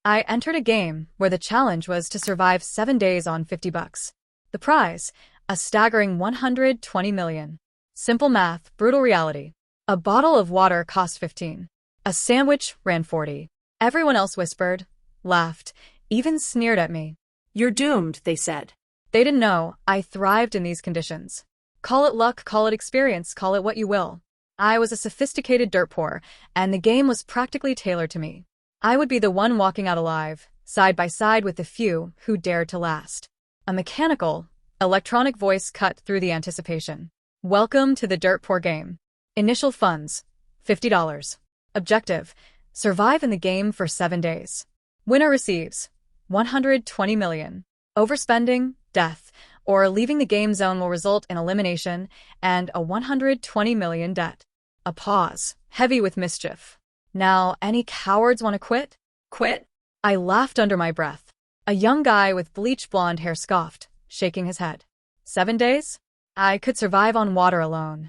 I entered a game where the challenge was to survive 7 days on $50. The prize, a staggering 120 million. Simple math, brutal reality. A bottle of water cost 15. A sandwich ran 40. Everyone else whispered, laughed, even sneered at me. You're doomed, they said. They didn't know I thrived in these conditions. Call it luck, call it experience, call it what you will. I was a sophisticated dirt poor, and the game was practically tailored to me. I would be the one walking out alive, side by side with the few who dared to last. A mechanical, electronic voice cut through the anticipation. Welcome to the dirt poor game. Initial funds, $50. Objective, survive in the game for 7 days. Winner receives 120 million. Overspending, death, or leaving the game zone will result in elimination and a 120 million debt. A pause, heavy with mischief. Now, any cowards want to quit? Quit? I laughed under my breath. A young guy with bleach blonde hair scoffed, shaking his head. 7 days? I could survive on water alone.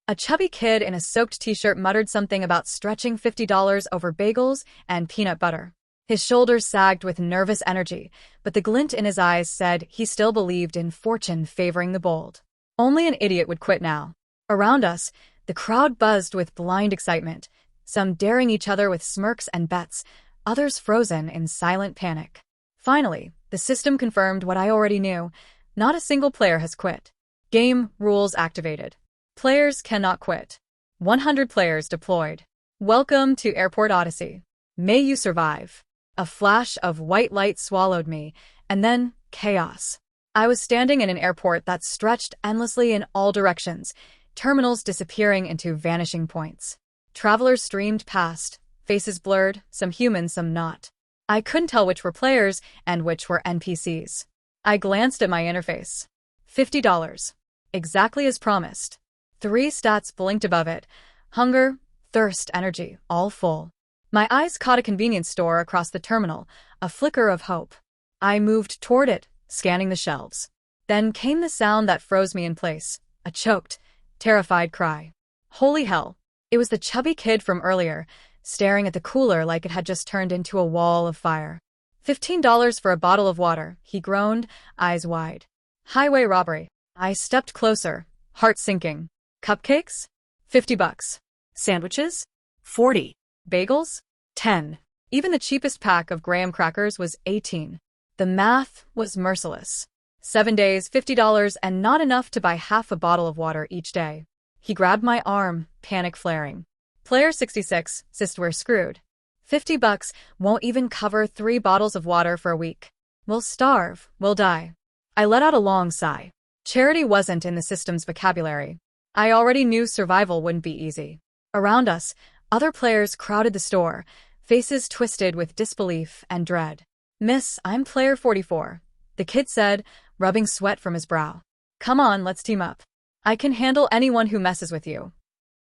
A chubby kid in a soaked t-shirt muttered something about stretching $50 over bagels and peanut butter. His shoulders sagged with nervous energy, but the glint in his eyes said he still believed in fortune favoring the bold. Only an idiot would quit now. Around us, the crowd buzzed with blind excitement, some daring each other with smirks and bets, others frozen in silent panic. Finally, the system confirmed what I already knew. Not a single player has quit. Game rules activated. Players cannot quit. 100 players deployed. Welcome to Airport Odyssey. May you survive. A flash of white light swallowed me, and then chaos. I was standing in an airport that stretched endlessly in all directions, terminals disappearing into vanishing points. Travelers streamed past, faces blurred, some human, some not. I couldn't tell which were players and which were NPCs. I glanced at my interface. $50. Exactly as promised. 3 stats blinked above it. Hunger, thirst, energy, all full. My eyes caught a convenience store across the terminal, a flicker of hope. I moved toward it, scanning the shelves. Then came the sound that froze me in place, a choked, terrified cry. Holy hell! It was the chubby kid from earlier, staring at the cooler like it had just turned into a wall of fire. $15 for a bottle of water, he groaned, eyes wide. Highway robbery. I stepped closer, heart sinking. Cupcakes? $50. Sandwiches? 40. Bagels? 10. Even the cheapest pack of graham crackers was 18. The math was merciless. 7 days, $50, and not enough to buy half a bottle of water each day. He grabbed my arm, panic flaring. Player 66, sis, we're screwed. $50 won't even cover 3 bottles of water for a week. We'll starve, we'll die. I let out a long sigh. Charity wasn't in the system's vocabulary. I already knew survival wouldn't be easy. Around us, other players crowded the store, faces twisted with disbelief and dread. Miss, I'm player 44, the kid said, rubbing sweat from his brow. Come on, let's team up. I can handle anyone who messes with you.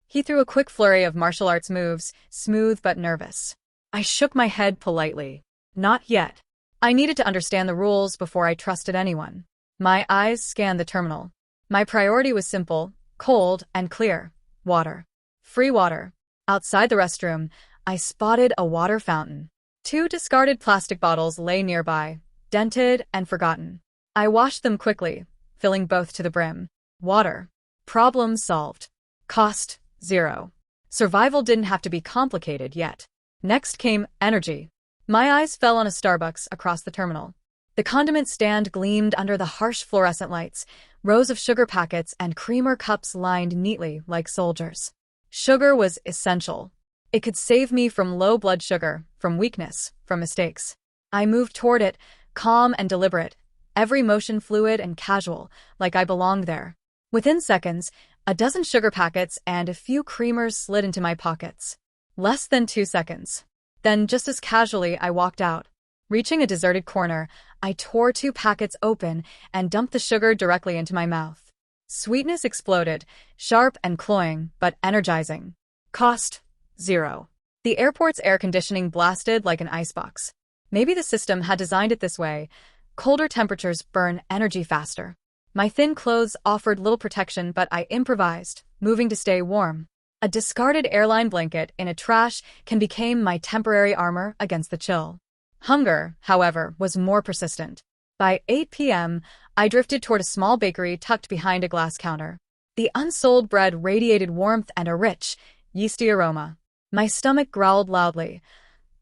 He threw a quick flurry of martial arts moves, smooth but nervous. I shook my head politely. Not yet. I needed to understand the rules before I trusted anyone. My eyes scanned the terminal. My priority was simple, cold and clear. Water. Free water. Outside the restroom, I spotted a water fountain. 2 discarded plastic bottles lay nearby, dented and forgotten. I washed them quickly, filling both to the brim. Water. Problem solved. Cost, 0. Survival didn't have to be complicated yet. Next came energy. My eyes fell on a Starbucks across the terminal. The condiment stand gleamed under the harsh fluorescent lights, rows of sugar packets and creamer cups lined neatly like soldiers. Sugar was essential. It could save me from low blood sugar, from weakness, from mistakes. I moved toward it, calm and deliberate, every motion fluid and casual, like I belonged there. Within seconds, a dozen sugar packets and a few creamers slid into my pockets. Less than 2 seconds. Then, just as casually, I walked out. Reaching a deserted corner, I tore 2 packets open and dumped the sugar directly into my mouth. Sweetness exploded, sharp and cloying, but energizing. Cost, 0. The airport's air conditioning blasted like an icebox. Maybe the system had designed it this way. Colder temperatures burn energy faster. My thin clothes offered little protection, but I improvised, moving to stay warm. A discarded airline blanket in a trash can become my temporary armor against the chill. Hunger, however, was more persistent. By 8 p.m., I drifted toward a small bakery tucked behind a glass counter. The unsold bread radiated warmth and a rich, yeasty aroma. My stomach growled loudly,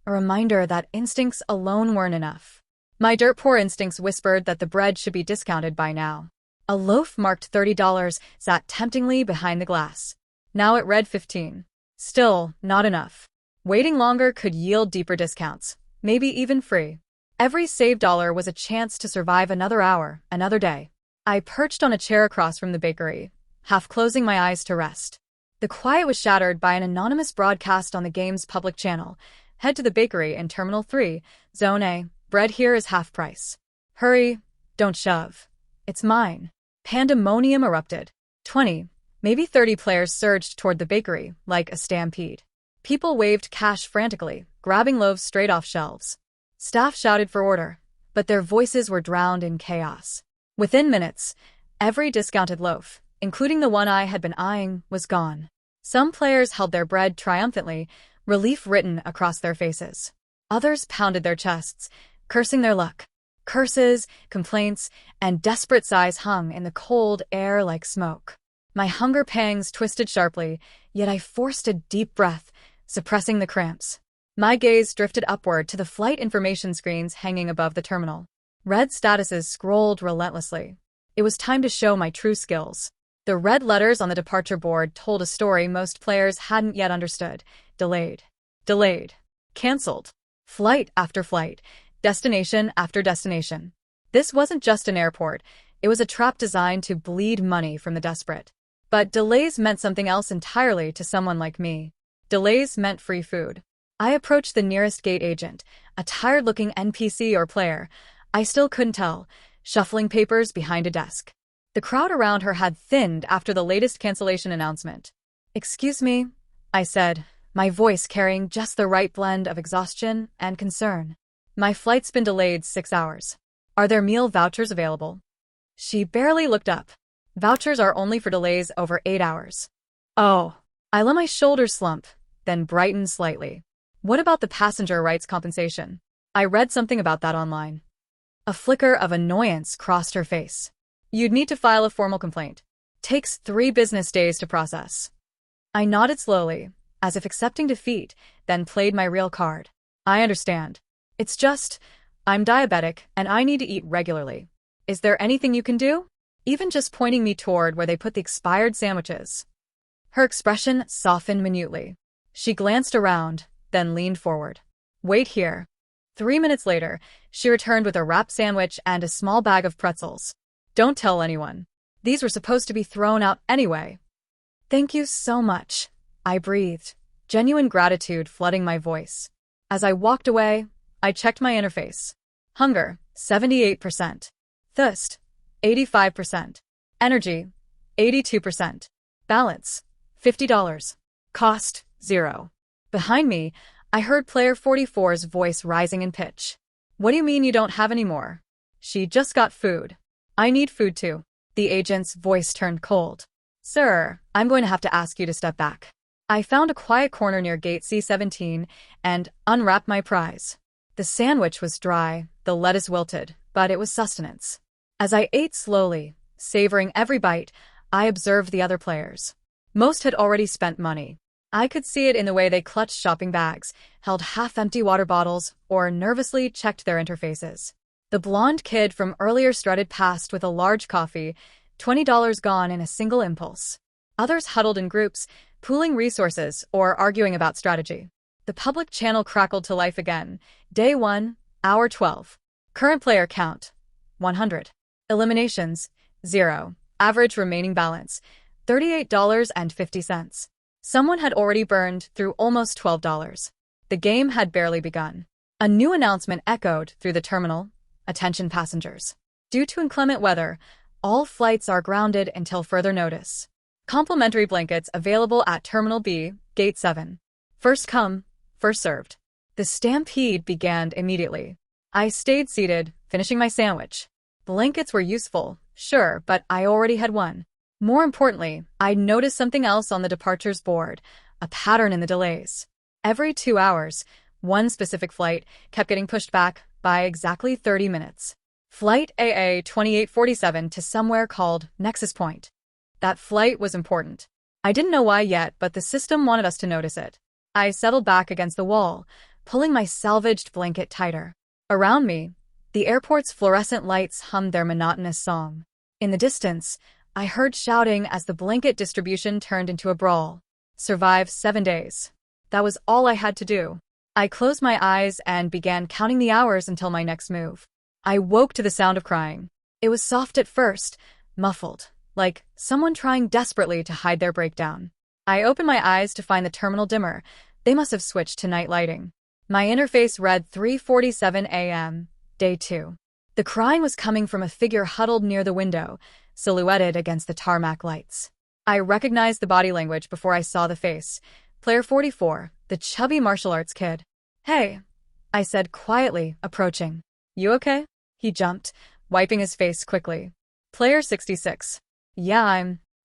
a reminder that instincts alone weren't enough. My dirt-poor instincts whispered that the bread should be discounted by now. A loaf marked $30 sat temptingly behind the glass. Now it read 15. Still, not enough. Waiting longer could yield deeper discounts, maybe even free. Every saved dollar was a chance to survive another hour, another day. I perched on a chair across from the bakery, half closing my eyes to rest. The quiet was shattered by an anonymous broadcast on the game's public channel. Head to the bakery in Terminal 3, Zone A. Bread here is half price. Hurry, don't shove. It's mine. Pandemonium erupted. 20, maybe 30 players surged toward the bakery, like a stampede. People waved cash frantically, grabbing loaves straight off shelves. Staff shouted for order, but their voices were drowned in chaos. Within minutes, every discounted loaf, including the one I had been eyeing, was gone. Some players held their bread triumphantly, relief written across their faces. Others pounded their chests, cursing their luck. Curses, complaints, and desperate sighs hung in the cold air like smoke. My hunger pangs twisted sharply, yet I forced a deep breath, suppressing the cramps. My gaze drifted upward to the flight information screens hanging above the terminal. Red statuses scrolled relentlessly. It was time to show my true skills. The red letters on the departure board told a story most players hadn't yet understood. Delayed. Delayed. Cancelled. Flight after flight. Destination after destination. This wasn't just an airport. It was a trap designed to bleed money from the desperate. But delays meant something else entirely to someone like me. Delays meant free food. I approached the nearest gate agent, a tired-looking NPC or player. I still couldn't tell, shuffling papers behind a desk. The crowd around her had thinned after the latest cancellation announcement. "Excuse me," I said, my voice carrying just the right blend of exhaustion and concern. "My flight's been delayed 6 hours. Are there meal vouchers available?" She barely looked up. "Vouchers are only for delays over 8 hours. "Oh." I let my shoulders slump, then brightened slightly. "What about the passenger rights compensation? I read something about that online." A flicker of annoyance crossed her face. "You'd need to file a formal complaint. Takes 3 business days to process." I nodded slowly, as if accepting defeat, then played my real card. "I understand. It's just, I'm diabetic and I need to eat regularly. Is there anything you can do?" Even just pointing me toward where they put the expired sandwiches. Her expression softened minutely. She glanced around, then leaned forward. "Wait here." 3 minutes later, she returned with a wrap sandwich and a small bag of pretzels. "Don't tell anyone. These were supposed to be thrown out anyway." "Thank you so much," I breathed, genuine gratitude flooding my voice. As I walked away, I checked my interface. Hunger, 78%. Thirst, 85%. Energy, 82%. Balance, $50. Cost, 0. Behind me, I heard player 44's voice rising in pitch. "What do you mean you don't have any more?" "She just got food." "I need food too." The agent's voice turned cold. "Sir, I'm going to have to ask you to step back." I found a quiet corner near gate C-17 and unwrapped my prize. The sandwich was dry, the lettuce wilted, but it was sustenance. As I ate slowly, savoring every bite, I observed the other players. Most had already spent money. I could see it in the way they clutched shopping bags, held half-empty water bottles, or nervously checked their interfaces. The blonde kid from earlier strutted past with a large coffee, $20 gone in a single impulse. Others huddled in groups, pooling resources or arguing about strategy. The public channel crackled to life again. Day 1, hour 12. Current player count, 100. Eliminations, 0. Average remaining balance, $38.50. Someone had already burned through almost $12. The game had barely begun. A new announcement echoed through the terminal. "Attention passengers. Due to inclement weather, all flights are grounded until further notice. Complimentary blankets available at Terminal B, Gate 7. First come, first served." The stampede began immediately. I stayed seated, finishing my sandwich. Blankets were useful, sure, but I already had one. More importantly, I noticed something else on the departures board, a pattern in the delays. Every 2 hours, One specific flight kept getting pushed back by exactly 30 minutes. Flight AA 2847 to somewhere called Nexus Point. That flight was important. I didn't know why yet, but the system wanted us to notice it. I settled back against the wall, pulling my salvaged blanket tighter. Around me, the airport's fluorescent lights hummed their monotonous song. In the distance, I heard shouting as the blanket distribution turned into a brawl. Survive 7 days. That was all I had to do. I closed my eyes and began counting the hours until my next move. I woke to the sound of crying. It was soft at first, muffled, like someone trying desperately to hide their breakdown. I opened my eyes to find the terminal dimmer. They must have switched to night lighting. My interface read 3:47 a.m., day 2. The crying was coming from a figure huddled near the window, silhouetted against the tarmac lights. I recognized the body language before I saw the face. Player 44, the chubby martial arts kid. "Hey," I said quietly, approaching. "You okay?" He jumped, wiping his face quickly. Player 66. "Yeah,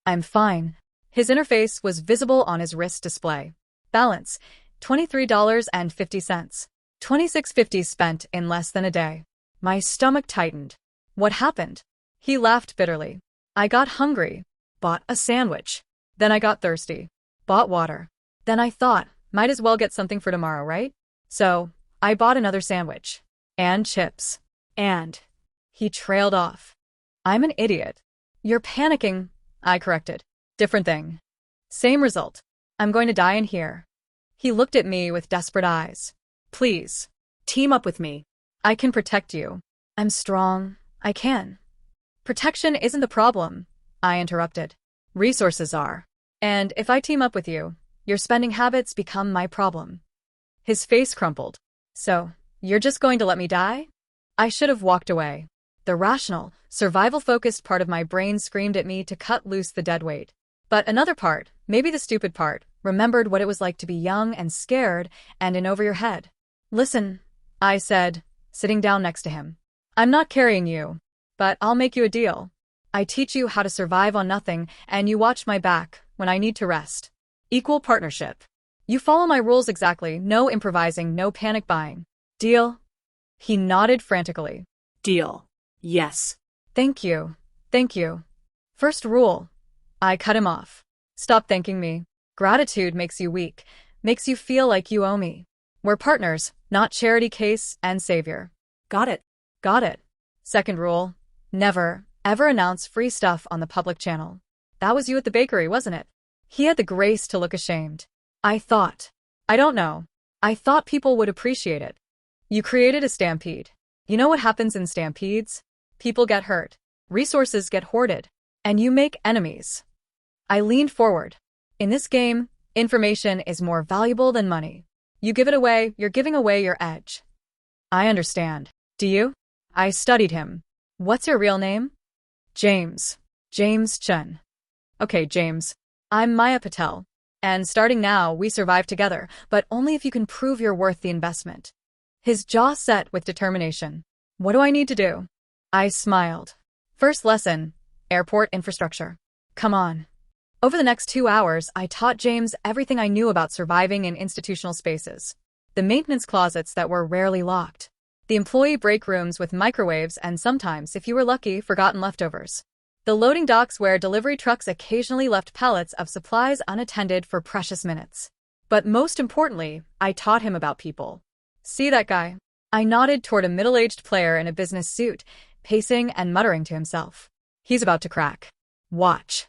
I'm fine." His interface was visible on his wrist display. Balance, $23.50. $26.50 spent in less than a day. My stomach tightened. What happened? He laughed bitterly. I got hungry. Bought a sandwich. Then I got thirsty. Bought water. Then I thought, might as well get something for tomorrow, right? So, I bought another sandwich. And chips. And he trailed off. "I'm an idiot." "You're panicking," I corrected. "Different thing. Same result. I'm going to die in here." He looked at me with desperate eyes. "Please, team up with me. I can protect you." "I'm strong. I can." "Protection isn't the problem," I interrupted. "Resources are. And if I team up with you, your spending habits become my problem." His face crumpled. "So, you're just going to let me die?" I should have walked away. The rational, survival-focused part of my brain screamed at me to cut loose the deadweight. But another part, maybe the stupid part, remembered what it was like to be young and scared and in over your head. "Listen," I said, sitting down next to him. "I'm not carrying you, but I'll make you a deal. I teach you how to survive on nothing, and you watch my back when I need to rest. Equal partnership. You follow my rules exactly, no improvising, no panic buying. Deal?" He nodded frantically. Deal. Yes. "Thank you. Thank you." "First rule." I cut him off. "Stop thanking me. Gratitude makes you weak, makes you feel like you owe me. We're partners, not charity case and savior." Got it. "Got it." Second rule. Never, ever announce free stuff on the public channel. "That was you at the bakery, wasn't it?" He had the grace to look ashamed. I don't know. I thought people would appreciate it. "You created a stampede. You know what happens in stampedes? People get hurt. Resources get hoarded. And you make enemies." I leaned forward. "In this game, information is more valuable than money. You give it away, you're giving away your edge." "I understand. Do you?" I studied him. "What's your real name?" "James. James Chen." "Okay, James. I'm Maya Patel. And starting now, we survive together, but only if you can prove you're worth the investment." His jaw set with determination. "What do I need to do?" I smiled. "First lesson, airport infrastructure. Come on." Over the next 2 hours, I taught James everything I knew about surviving in institutional spaces. The maintenance closets that were rarely locked. The employee break rooms with microwaves and sometimes, if you were lucky, forgotten leftovers. The loading docks where delivery trucks occasionally left pallets of supplies unattended for precious minutes. But most importantly, I taught him about people. "See that guy?" I nodded toward a middle-aged player in a business suit, pacing and muttering to himself. "He's about to crack. Watch."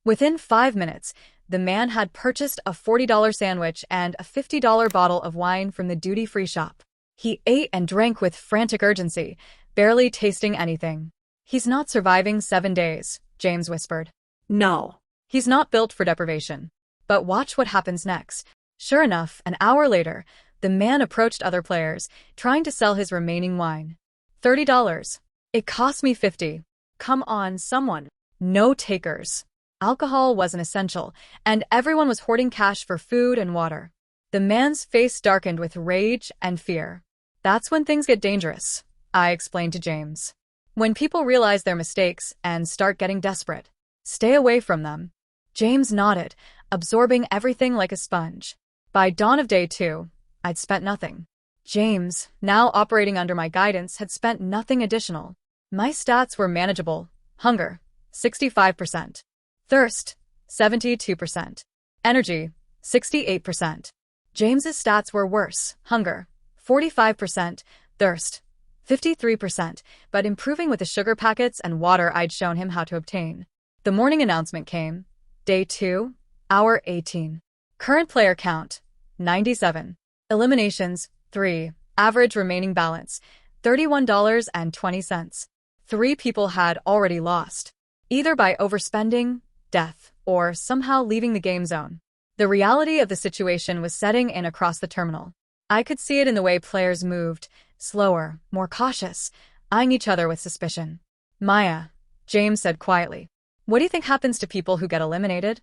Within 5 minutes, the man had purchased a $40 sandwich and a $50 bottle of wine from the duty-free shop. He ate and drank with frantic urgency, barely tasting anything. "He's not surviving 7 days," James whispered. No. "He's not built for deprivation." But watch what happens next. Sure enough, an hour later, the man approached other players, trying to sell his remaining wine. $30. "It cost me 50. Come on, someone." No takers. Alcohol was an essential, and everyone was hoarding cash for food and water. The man's face darkened with rage and fear. "That's when things get dangerous," I explained to James. "When people realize their mistakes and start getting desperate. Stay away from them." James nodded, absorbing everything like a sponge. By dawn of day 2, I'd spent nothing. James, now operating under my guidance, had spent nothing additional. My stats were manageable. Hunger, 65%. Thirst, 72%. Energy, 68%. James's stats were worse. Hunger, 45%. Thirst, 53%, but improving with the sugar packets and water I'd shown him how to obtain. The morning announcement came. Day 2, hour 18. Current player count, 97. Eliminations, 3. Average remaining balance, $31.20. 3 people had already lost, either by overspending, death, or somehow leaving the game zone. The reality of the situation was setting in across the terminal. I could see it in the way players moved, slower, more cautious, eyeing each other with suspicion. Maya, James said quietly, what do you think happens to people who get eliminated?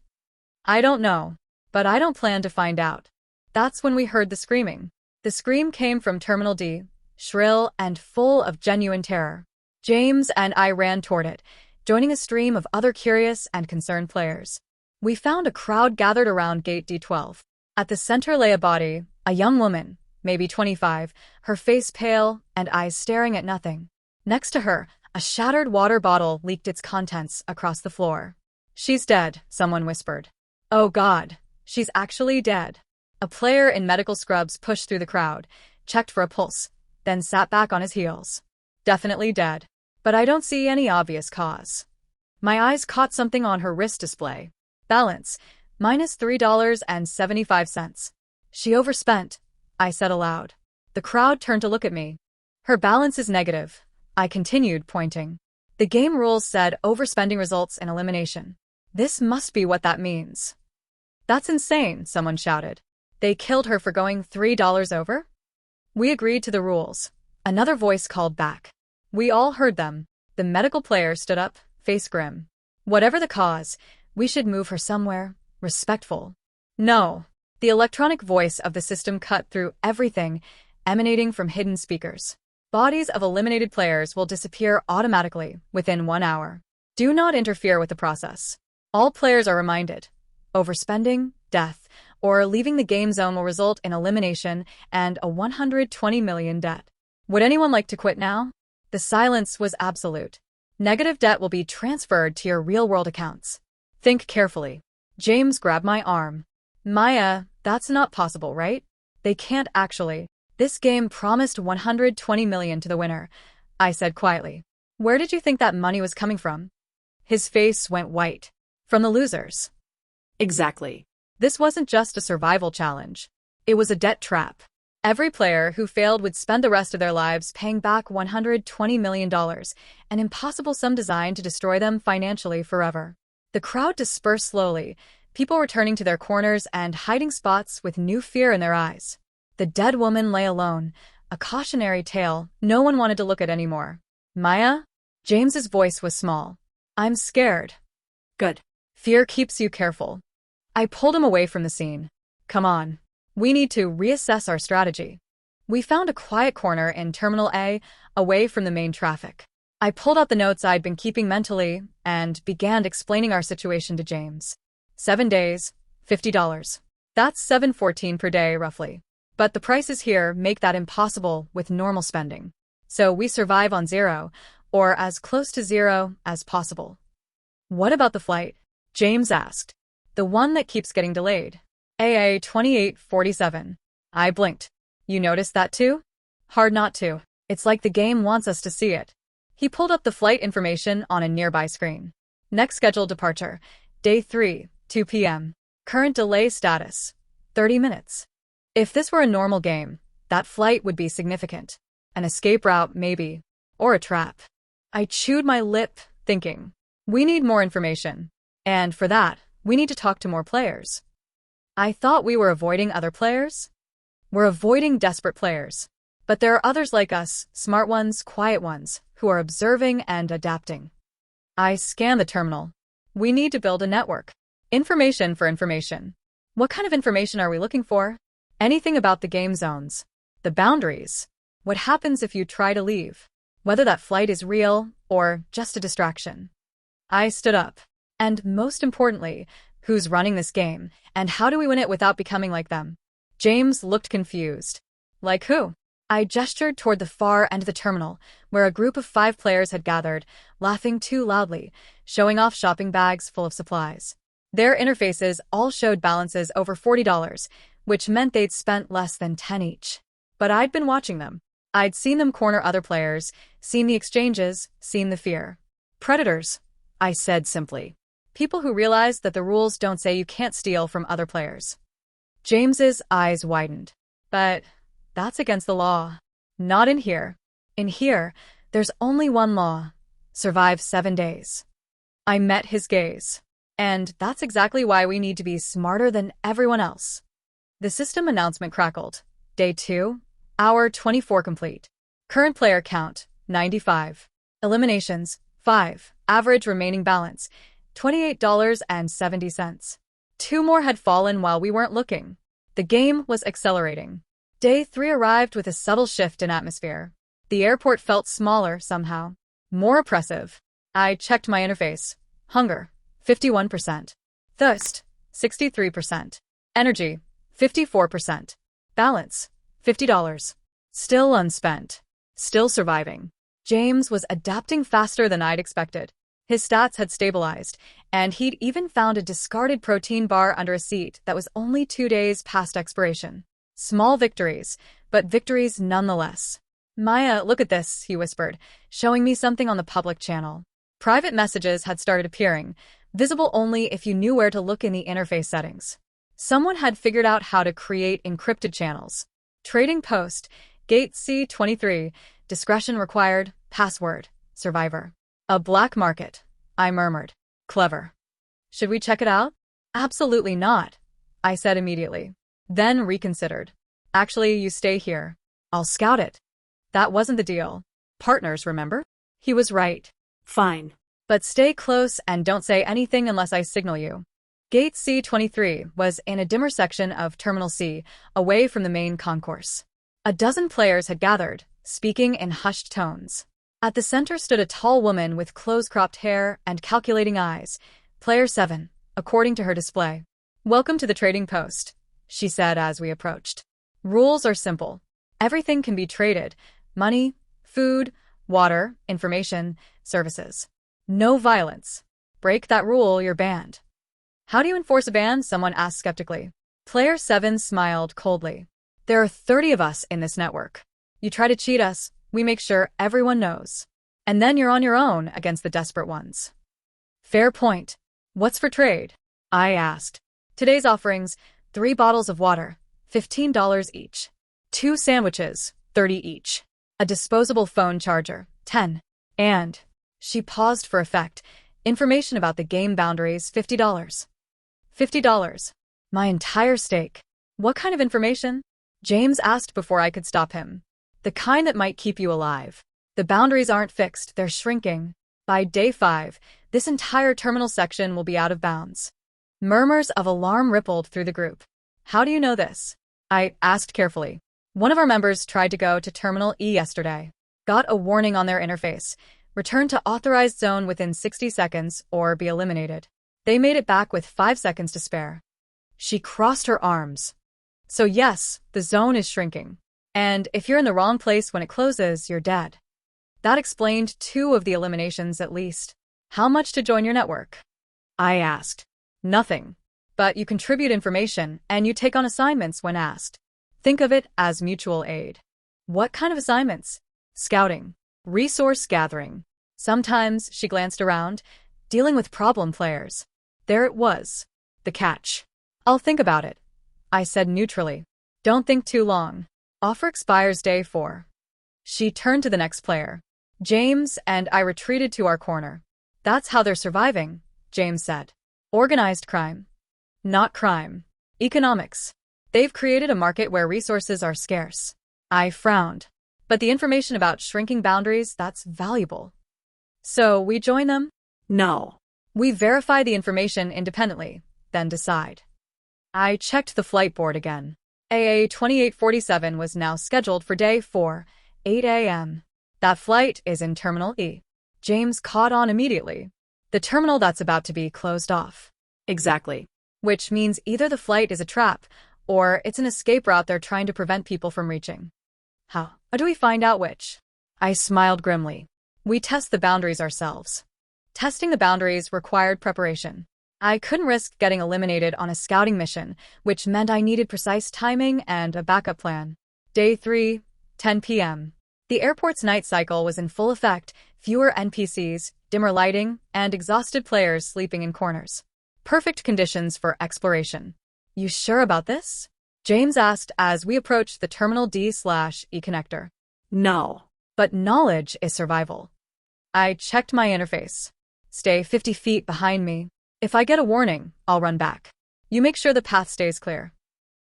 I don't know, but I don't plan to find out. That's when we heard the screaming. The scream came from Terminal D, shrill and full of genuine terror. James and I ran toward it, joining a stream of other curious and concerned players. We found a crowd gathered around Gate D12. At the center lay a body, a young woman, maybe 25, her face pale and eyes staring at nothing. Next to her, a shattered water bottle leaked its contents across the floor. She's dead, someone whispered. Oh God, she's actually dead. A player in medical scrubs pushed through the crowd, checked for a pulse, then sat back on his heels. Definitely dead. But I don't see any obvious cause. My eyes caught something on her wrist display. Balance, minus $3.75. She overspent, I said aloud. The crowd turned to look at me. Her balance is negative, I continued, pointing. The game rules said overspending results in elimination. This must be what that means. That's insane, someone shouted. They killed her for going $3 over? We agreed to the rules. Another voice called back. We all heard them. The medical player stood up, face grim. Whatever the cause, we should move her somewhere respectful. No. The electronic voice of the system cut through everything, emanating from hidden speakers. Bodies of eliminated players will disappear automatically within 1 hour. Do not interfere with the process. All players are reminded. Overspending, death, or leaving the game zone will result in elimination and a $120 million debt. Would anyone like to quit now? The silence was absolute. Negative debt will be transferred to your real-world accounts. Think carefully. James grabbed my arm. Maya, that's not possible, right? They can't actually. This game promised $120 million to the winner, I said quietly. Where did you think that money was coming from? His face went white. From the losers. Exactly. This wasn't just a survival challenge. It was a debt trap. Every player who failed would spend the rest of their lives paying back $120 million, an impossible sum designed to destroy them financially forever. The crowd dispersed slowly, people returning to their corners and hiding spots with new fear in their eyes. The dead woman lay alone, a cautionary tale no one wanted to look at anymore. Maya? James's voice was small. I'm scared. Good. Fear keeps you careful. I pulled him away from the scene. Come on. We need to reassess our strategy. We found a quiet corner in Terminal A, away from the main traffic. I pulled out the notes I'd been keeping mentally and began explaining our situation to James. 7 days, $50. That's $7.14 per day, roughly. But the prices here make that impossible with normal spending. So we survive on zero, or as close to zero as possible. What about the flight? James asked. The one that keeps getting delayed. AA 2847. I blinked. You noticed that too? Hard not to. It's like the game wants us to see it. He pulled up the flight information on a nearby screen. Next scheduled departure, Day 3, 2 p.m. Current delay status, 30 minutes. If this were a normal game, that flight would be significant. An escape route, maybe. Or a trap. I chewed my lip, thinking. We need more information. And for that, we need to talk to more players. I thought we were avoiding other players? We're avoiding desperate players. But there are others like us, smart ones, quiet ones, who are observing and adapting. I scanned the terminal. We need to build a network. Information for information. What kind of information are we looking for? Anything about the game zones. The boundaries. What happens if you try to leave? Whether that flight is real or just a distraction. I stood up. And most importantly, who's running this game, and how do we win it without becoming like them? James looked confused. Like who? I gestured toward the far end of the terminal, where a group of 5 players had gathered, laughing too loudly, showing off shopping bags full of supplies. Their interfaces all showed balances over $40, which meant they'd spent less than 10 each. But I'd been watching them. I'd seen them corner other players, seen the exchanges, seen the fear. Predators, I said simply. People who realize that the rules don't say you can't steal from other players. James's eyes widened. But that's against the law. Not in here. In here, there's only one law. Survive 7 days. I met his gaze. And that's exactly why we need to be smarter than everyone else. The system announcement crackled. Day 2, hour 24 complete. Current player count, 95. Eliminations, 5. Average remaining balance, $28.70. 2 more had fallen while we weren't looking. The game was accelerating. Day 3 arrived with a subtle shift in atmosphere. The airport felt smaller somehow. More oppressive. I checked my interface. Hunger, 51%. Thirst, 63%. Energy, 54%. Balance, $50. Still unspent. Still surviving. James was adapting faster than I'd expected. His stats had stabilized, and he'd even found a discarded protein bar under a seat that was only 2 days past expiration. Small victories, but victories nonetheless. Maya, look at this, he whispered, showing me something on the public channel. Private messages had started appearing, visible only if you knew where to look in the interface settings. Someone had figured out how to create encrypted channels. Trading post, gate C23, discretion required, password, survivor. A black market, I murmured. Clever. Should we check it out? Absolutely not, I said immediately. Then reconsidered. Actually, you stay here. I'll scout it. That wasn't the deal. Partners, remember? He was right. Fine. But stay close and don't say anything unless I signal you. Gate C23 was in a dimmer section of Terminal C, away from the main concourse. A dozen players had gathered, speaking in hushed tones. At the center stood a tall woman with close-cropped hair and calculating eyes. Player 7, according to her display. Welcome to the trading post, she said as we approached. Rules are simple. Everything can be traded. Money, food, water, information, services. No violence. Break that rule, you're banned. How do you enforce a ban? Someone asked skeptically. Player 7 smiled coldly. There are 30 of us in this network. You try to cheat us, we make sure everyone knows. And then you're on your own against the desperate ones. Fair point. What's for trade? I asked. Today's offerings, 3 bottles of water, $15 each. 2 sandwiches, 30 each. A disposable phone charger, 10. And, she paused for effect, information about the game boundaries, $50. $50. My entire stake. What kind of information? James asked before I could stop him. The kind that might keep you alive. The boundaries aren't fixed, they're shrinking. By day 5, this entire terminal section will be out of bounds. Murmurs of alarm rippled through the group. How do you know this? I asked carefully. One of our members tried to go to Terminal E yesterday. Got a warning on their interface. Return to authorized zone within 60 seconds or be eliminated. They made it back with 5 seconds to spare. She crossed her arms. So yes, the zone is shrinking. And if you're in the wrong place when it closes, you're dead. That explained 2 of the eliminations at least. How much to join your network? I asked. Nothing. But you contribute information and you take on assignments when asked. Think of it as mutual aid. What kind of assignments? Scouting. Resource gathering. Sometimes, she glanced around, dealing with problem players. There it was. The catch. I'll think about it, I said neutrally. Don't think too long. Offer expires day 4. She turned to the next player. James and I retreated to our corner. That's how they're surviving, James said. Organized crime. Not crime. Economics. They've created a market where resources are scarce. I frowned. But the information about shrinking boundaries, that's valuable. So we join them? No. We verify the information independently, then decide. I checked the flight board again. AA 2847 was now scheduled for day 4, 8 a.m. That flight is in Terminal E. James caught on immediately. The terminal that's about to be closed off. Exactly. Which means either the flight is a trap, or it's an escape route they're trying to prevent people from reaching. How do we find out which? I smiled grimly. We test the boundaries ourselves. Testing the boundaries required preparation. I couldn't risk getting eliminated on a scouting mission, which meant I needed precise timing and a backup plan. Day 3, 10 p.m. The airport's night cycle was in full effect, fewer NPCs, dimmer lighting, and exhausted players sleeping in corners. Perfect conditions for exploration. You sure about this? James asked as we approached the Terminal D/E connector. No. But knowledge is survival. I checked my interface. Stay 50 feet behind me. If I get a warning, I'll run back. You make sure the path stays clear.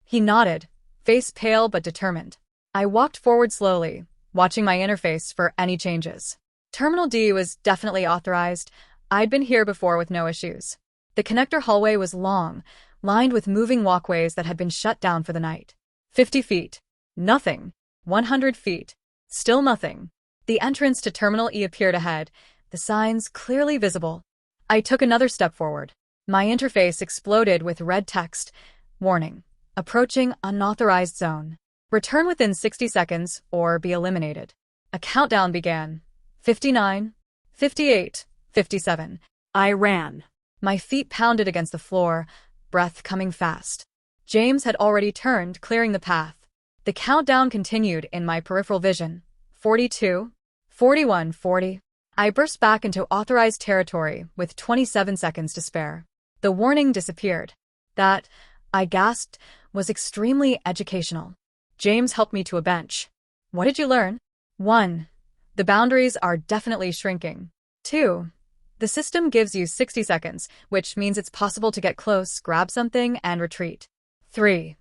He nodded, face pale but determined. I walked forward slowly, watching my interface for any changes. Terminal D was definitely authorized. I'd been here before with no issues. The connector hallway was long, lined with moving walkways that had been shut down for the night. 50 feet. Nothing. 100 feet. Still nothing. The entrance to Terminal E appeared ahead, the signs clearly visible. I took another step forward. My interface exploded with red text. Warning. Approaching unauthorized zone. Return within 60 seconds or be eliminated. A countdown began. 59, 58, 57. I ran. My feet pounded against the floor, breath coming fast. James had already turned, clearing the path. The countdown continued in my peripheral vision. 42, 41, 40. I burst back into authorized territory with 27 seconds to spare. The warning disappeared. That, I gasped, was extremely educational. James helped me to a bench. What did you learn? 1. The boundaries are definitely shrinking. 2. The system gives you 60 seconds, which means it's possible to get close, grab something, and retreat. 3.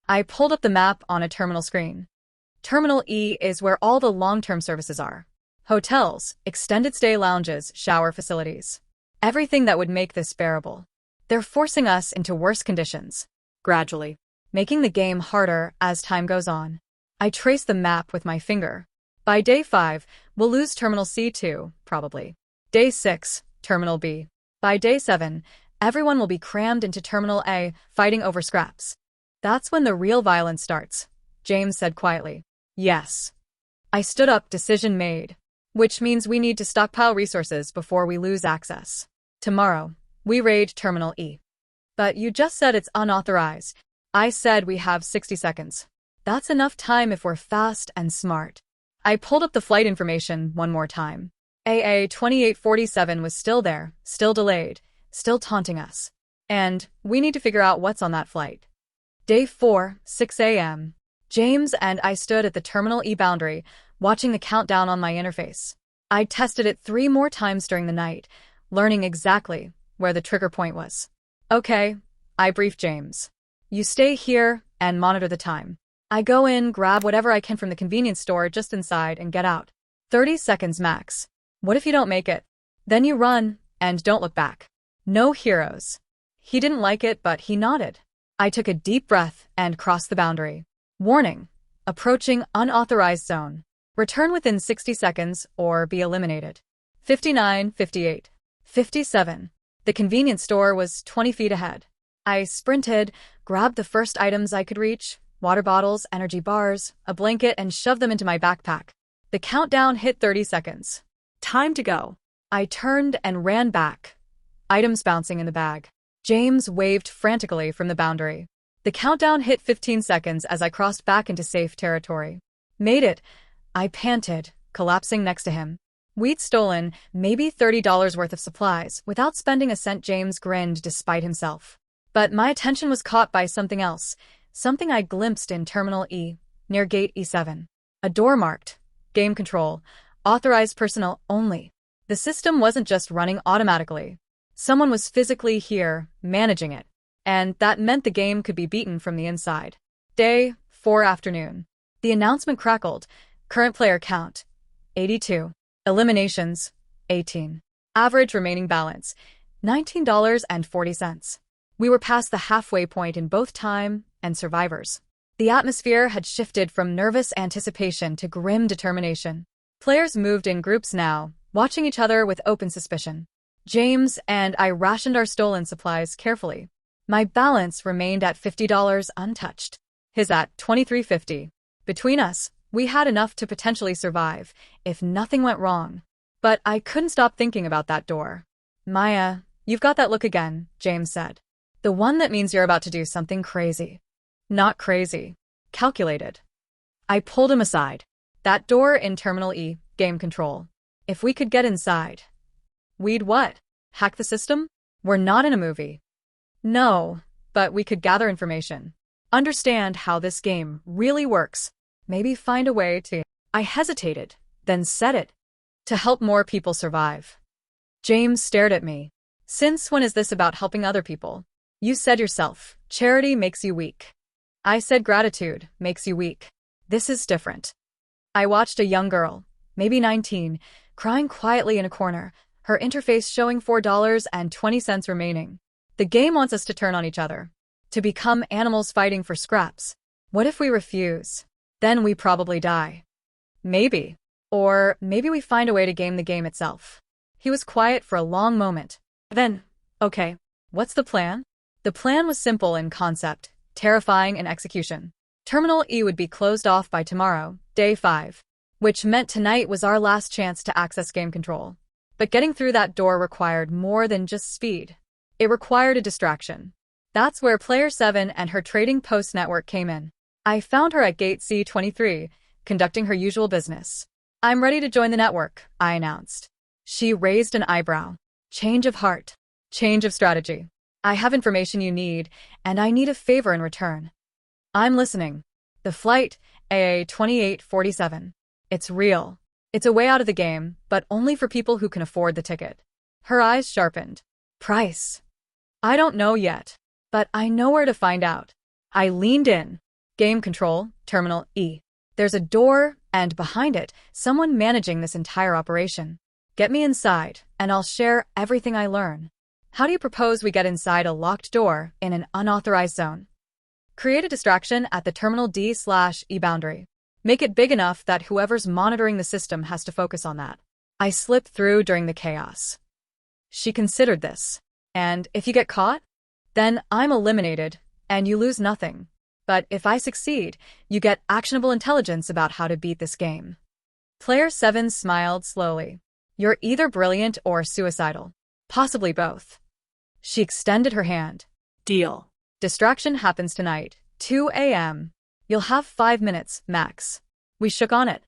I pulled up the map on a terminal screen. Terminal E is where all the long-term services are. Hotels, extended stay lounges, shower facilities. Everything that would make this bearable. They're forcing us into worse conditions. Gradually. Making the game harder as time goes on. I trace the map with my finger. By day 5, we'll lose Terminal C too, probably. Day 6, Terminal B. By day 7, everyone will be crammed into Terminal A, fighting over scraps. That's when the real violence starts, James said quietly. Yes. I stood up, decision made. Which means we need to stockpile resources before we lose access. Tomorrow, we raid Terminal E. But you just said it's unauthorized. I said we have 60 seconds. That's enough time if we're fast and smart. I pulled up the flight information one more time. AA 2847 was still there, still delayed, still taunting us. And we need to figure out what's on that flight. Day 4, 6 a.m. James and I stood at the Terminal E boundary, watching the countdown on my interface. I tested it 3 more times during the night, learning exactly where the trigger point was. Okay, I briefed James. You stay here and monitor the time. I go in, grab whatever I can from the convenience store just inside and get out. 30 seconds max. What if you don't make it? Then you run and don't look back. No heroes. He didn't like it, but he nodded. I took a deep breath and crossed the boundary. Warning. Approaching unauthorized zone. Return within 60 seconds or be eliminated. 59, 58, 57. The convenience store was 20 feet ahead. I sprinted, grabbed the first items I could reach, water bottles, energy bars, a blanket, and shoved them into my backpack. The countdown hit 30 seconds. Time to go. I turned and ran back, items bouncing in the bag. James waved frantically from the boundary. The countdown hit 15 seconds as I crossed back into safe territory. Made it, I panted, collapsing next to him. We'd stolen maybe $30 worth of supplies without spending a cent. James grinned despite himself. But my attention was caught by something else, something I glimpsed in Terminal E, near Gate E7. A door marked, Game Control, Authorized Personnel Only. The system wasn't just running automatically. Someone was physically here, managing it. And that meant the game could be beaten from the inside. Day 4 afternoon. The announcement crackled. Current player count, 82. Eliminations, 18. Average remaining balance, $19.40. We were past the halfway point in both time and survivors. The atmosphere had shifted from nervous anticipation to grim determination. Players moved in groups now, watching each other with open suspicion. James and I rationed our stolen supplies carefully. My balance remained at $50 untouched. His at $23.50. Between us, we had enough to potentially survive, if nothing went wrong. But I couldn't stop thinking about that door. Maya, you've got that look again, James said. The one that means you're about to do something crazy. Not crazy. Calculated. I pulled him aside. That door in Terminal E, game control. If we could get inside. We'd what? Hack the system? We're not in a movie. No, but we could gather information. Understand how this game really works. Maybe find a way to... I hesitated, then said it. To help more people survive. James stared at me. Since when is this about helping other people? You said yourself, charity makes you weak. I said gratitude makes you weak. This is different. I watched a young girl, maybe 19, crying quietly in a corner, her interface showing $4.20 remaining. The game wants us to turn on each other. To become animals fighting for scraps. What if we refuse? Then we probably die. Maybe. Or maybe we find a way to game the game itself. He was quiet for a long moment. Then, okay, what's the plan? The plan was simple in concept, terrifying in execution. Terminal E would be closed off by tomorrow, day 5, which meant tonight was our last chance to access game control. But getting through that door required more than just speed. It required a distraction. That's where Player 7 and her trading post network came in. I found her at Gate C23, conducting her usual business. I'm ready to join the network, I announced. She raised an eyebrow. Change of heart. Change of strategy. I have information you need, and I need a favor in return. I'm listening. The flight, AA 2847. It's real. It's a way out of the game, but only for people who can afford the ticket. Her eyes sharpened. Price. I don't know yet, but I know where to find out. I leaned in. Game control, Terminal E. There's a door, and behind it, someone managing this entire operation. Get me inside, and I'll share everything I learn. How do you propose we get inside a locked door in an unauthorized zone? Create a distraction at the Terminal D/E boundary. Make it big enough that whoever's monitoring the system has to focus on that. I slipped through during the chaos. She considered this. And if you get caught, then I'm eliminated, and you lose nothing. But if I succeed, you get actionable intelligence about how to beat this game. Player 7 smiled slowly. You're either brilliant or suicidal. Possibly both. She extended her hand. Deal. Distraction happens tonight, 2 a.m. You'll have 5 minutes, max. We shook on it.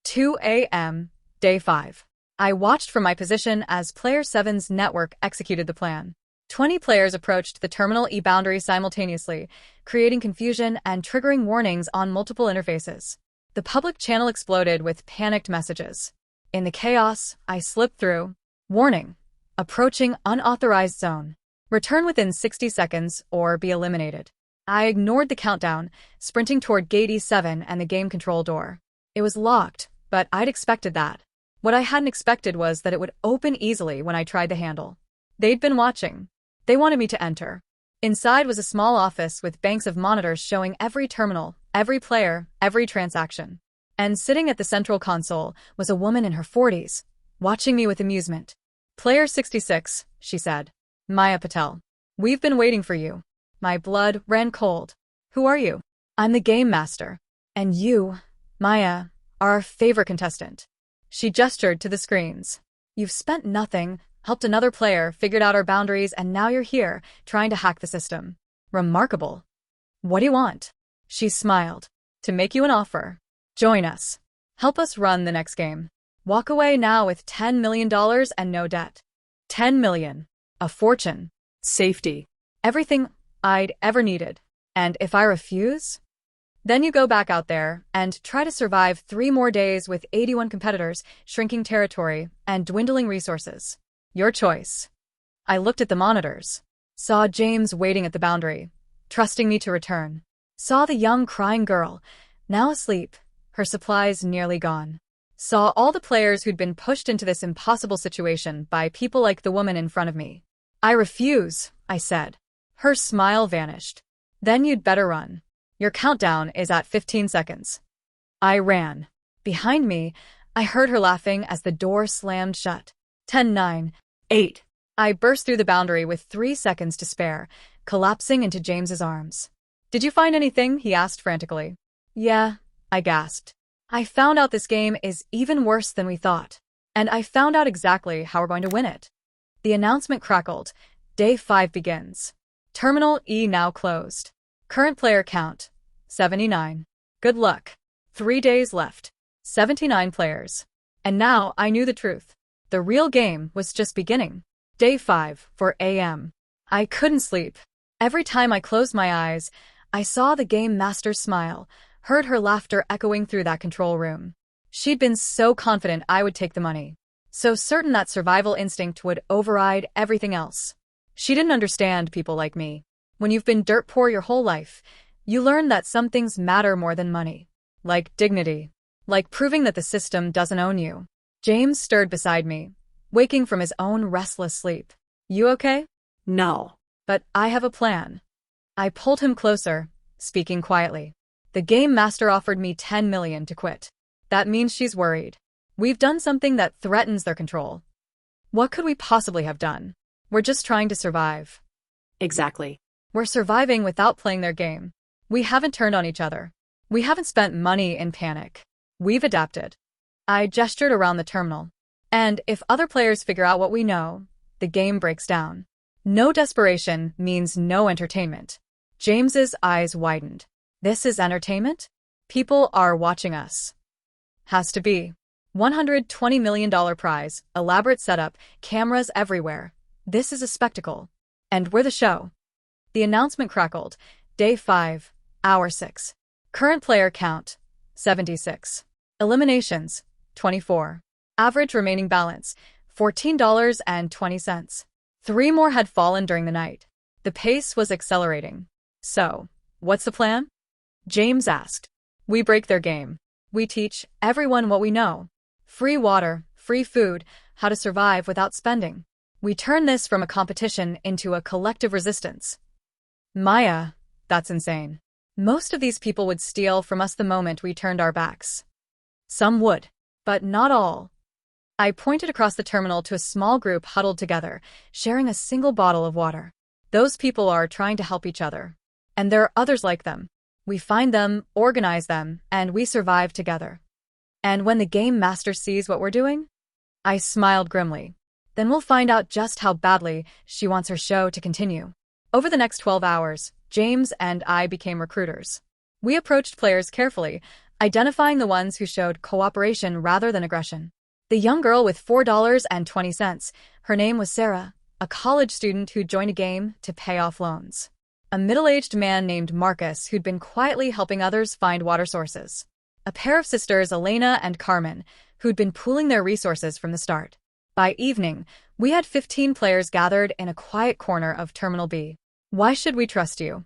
2 a.m., day 5. I watched from my position as Player 7's network executed the plan. 20 players approached the Terminal E boundary simultaneously, creating confusion and triggering warnings on multiple interfaces. The public channel exploded with panicked messages. In the chaos, I slipped through. Warning. Approaching unauthorized zone. Return within 60 seconds or be eliminated. I ignored the countdown, sprinting toward Gate E7 and the game control door. It was locked, but I'd expected that. What I hadn't expected was that it would open easily when I tried the handle. They'd been watching. They wanted me to enter. Inside was a small office with banks of monitors showing every terminal, every player, every transaction. And sitting at the central console was a woman in her 40s, watching me with amusement. Player 66, she said. Maya Patel. We've been waiting for you. My blood ran cold. Who are you? I'm the game master. And you, Maya, are our favorite contestant. She gestured to the screens. You've spent nothing, helped another player, figured out our boundaries, and now you're here, trying to hack the system. Remarkable. What do you want? She smiled. To make you an offer. Join us. Help us run the next game. Walk away now with $10 million and no debt. $10 million. A fortune. Safety. Everything I'd ever needed. And if I refuse? Then you go back out there and try to survive 3 more days with 81 competitors, shrinking territory, and dwindling resources. Your choice. I looked at the monitors. Saw James waiting at the boundary, trusting me to return. Saw the young crying girl, now asleep, her supplies nearly gone. Saw all the players who'd been pushed into this impossible situation by people like the woman in front of me. I refuse, I said. Her smile vanished. Then you'd better run. Your countdown is at 15 seconds. I ran. Behind me, I heard her laughing as the door slammed shut. 10, 9, 8. I burst through the boundary with 3 seconds to spare, collapsing into James's arms. "Did you find anything?" he asked frantically. "Yeah," I gasped. "I found out this game is even worse than we thought. And I found out exactly how we're going to win it." The announcement crackled. Day 5 begins. Terminal E now closed. Current player count, 79. Good luck. 3 days left. 79 players. And now I knew the truth. The real game was just beginning. Day 5, 4 a.m. I couldn't sleep. Every time I closed my eyes, I saw the game master's smile, heard her laughter echoing through that control room. She'd been so confident I would take the money. So certain that survival instinct would override everything else. She didn't understand people like me. When you've been dirt poor your whole life, you learn that some things matter more than money. Like dignity. Like proving that the system doesn't own you. James stirred beside me, waking from his own restless sleep. "You okay?" No. "But I have a plan." I pulled him closer, speaking quietly. "The game master offered me 10 million to quit. That means she's worried. We've done something that threatens their control." "What could we possibly have done? We're just trying to survive." Exactly. "We're surviving without playing their game. We haven't turned on each other. We haven't spent money in panic. We've adapted." I gestured around the terminal. "And if other players figure out what we know, the game breaks down." No desperation means no entertainment. James's eyes widened. "This is entertainment? People are watching us." "Has to be. $120 million prize, elaborate setup, cameras everywhere. This is a spectacle. And we're the show." The announcement crackled. Day 5, hour 6. Current player count, 76. Eliminations, 24. Average remaining balance, $14.20. 3 more had fallen during the night. The pace was accelerating. "So, what's the plan?" James asked. "We break their game. We teach everyone what we know. Free water, free food, how to survive without spending. We turn this from a competition into a collective resistance." "Maya, that's insane. Most of these people would steal from us the moment we turned our backs." "Some would, but not all." I pointed across the terminal to a small group huddled together, sharing a single bottle of water. "Those people are trying to help each other. And there are others like them. We find them, organize them, and we survive together. And when the game master sees what we're doing?" I smiled grimly. "Then we'll find out just how badly she wants her show to continue." Over the next 12 hours, James and I became recruiters. We approached players carefully, identifying the ones who showed cooperation rather than aggression. The young girl with $4.20, her name was Sarah, a college student who'd joined a game to pay off loans. A middle-aged man named Marcus who'd been quietly helping others find water sources. A pair of sisters, Elena and Carmen, who'd been pooling their resources from the start. By evening, we had 15 players gathered in a quiet corner of Terminal B. "Why should we trust you?"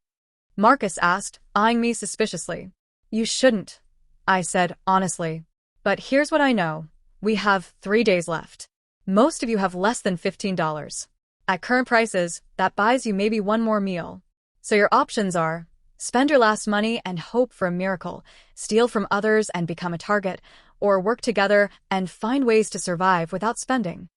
Marcus asked, eyeing me suspiciously. "You shouldn't," I said honestly. "But here's what I know. We have 3 days left. Most of you have less than $15. At current prices, that buys you maybe one more meal. So your options are, spend your last money and hope for a miracle, steal from others and become a target, or work together and find ways to survive without spending."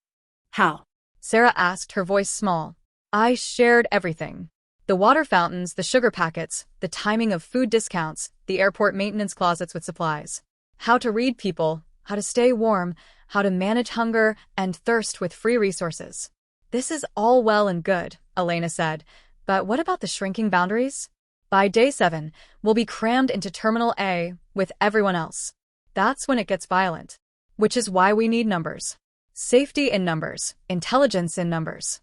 How? Sarah asked, her voice small. I shared everything. The water fountains, the sugar packets, the timing of food discounts, the airport maintenance closets with supplies. How to read people, how to stay warm, how to manage hunger and thirst with free resources. "This is all well and good," Elena said, "but what about the shrinking boundaries? By day 7, we'll be crammed into Terminal A with everyone else. That's when it gets violent. Which is why we need numbers. Safety in numbers, intelligence in numbers."